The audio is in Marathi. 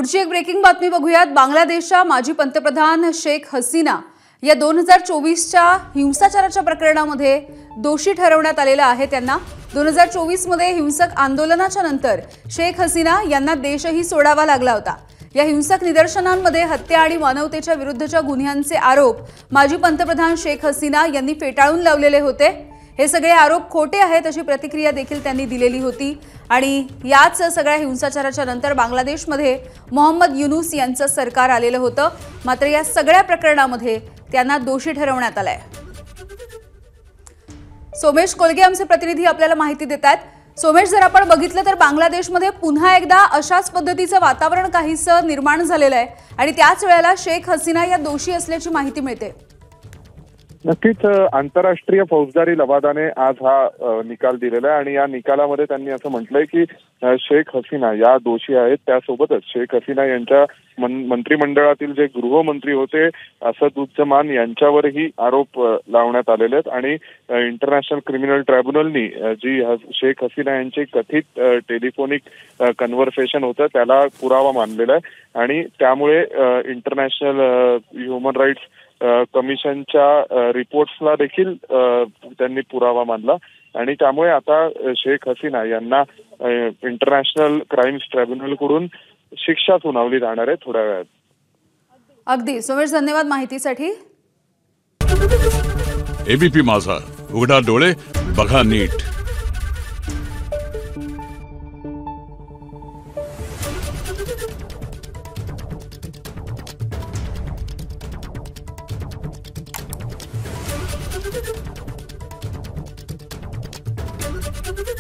पुढची एक ब्रेकिंग बातमी बघूयात। बांगलादेशच्या माजी पंतप्रधान शेख हसीना या 2024च्या हिंसाचाराच्या प्रकरणामध्ये दोषी ठरवण्यात आलेला आहे। त्यांना 2024 मध्ये हिंसक आंदोलनाच्या नंतर शेख हसीना यांना देशही सोडावा लागला होता। या हिंसक निदर्शनांमध्ये हत्या आणि मानवतेच्या विरुद्धच्या गुन्ह्यांचे आरोप माजी पंतप्रधान शेख हसीना यांनी फेटाळून लावलेले होते। हे सगळे आरोप खोटे आहेत अशी प्रतिक्रिया देखील त्यांनी दिलेली होती। आणि याच सगळ्या हिंसाचाराच्या नंतर बांगलादेशमध्ये मोहम्मद युनूस यांचं सरकार आलेलं होतं। मात्र या सगळ्या प्रकरणामध्ये त्यांना दोषी ठरवण्यात आलंय। सोमेश कोलगे आमचे प्रतिनिधी आपल्याला माहिती देतात। सोमेश, जर आपण बघितलं तर बांगलादेशमध्ये पुन्हा एकदा अशाच पद्धतीचं वातावरण काहीसं निर्माण झालेलं आहे आणि त्याच वेळेला शेख हसीना या दोषी असल्याची माहिती मिळते। नक्कीच आंतरराष्ट्रीय फौजदारी लवादाने आज हा निकाल दिलेला आहे आणि या निकालामध्ये त्यांनी असं म्हटलंय की शेख हसीना या दोषी आहेत। त्यासोबतच शेख हसीना यांच्या मंत्रिमंडळातील जे गृहमंत्री होते असदुज्जमान यांच्यावरही आरोप लावण्यात आलेले आहेत आणि इंटरनॅशनल क्रिमिनल ट्रायब्युनलनी जी शेख हसीना यांचे कथित टेलिफोनिक कन्व्हर्सेशन होतं त्याला पुरावा मानलेला आहे आणि त्यामुळे इंटरनॅशनल ह्युमन राईट्स कमिशनच्या रिपोर्ट्सला देखील त्यांनी पुरावा मानला आणि त्यामुळे आता शेख हसीना यांना इंटरनॅशनल क्राईम्स ट्रायब्युनल कडून शिक्षा सुनावली जाणार आहे थोड्या वेळात। अगदी सोमेश, धन्यवाद माहितीसाठी। एबीपी माझा, उघडा डोळे बघा नीट। Thank you.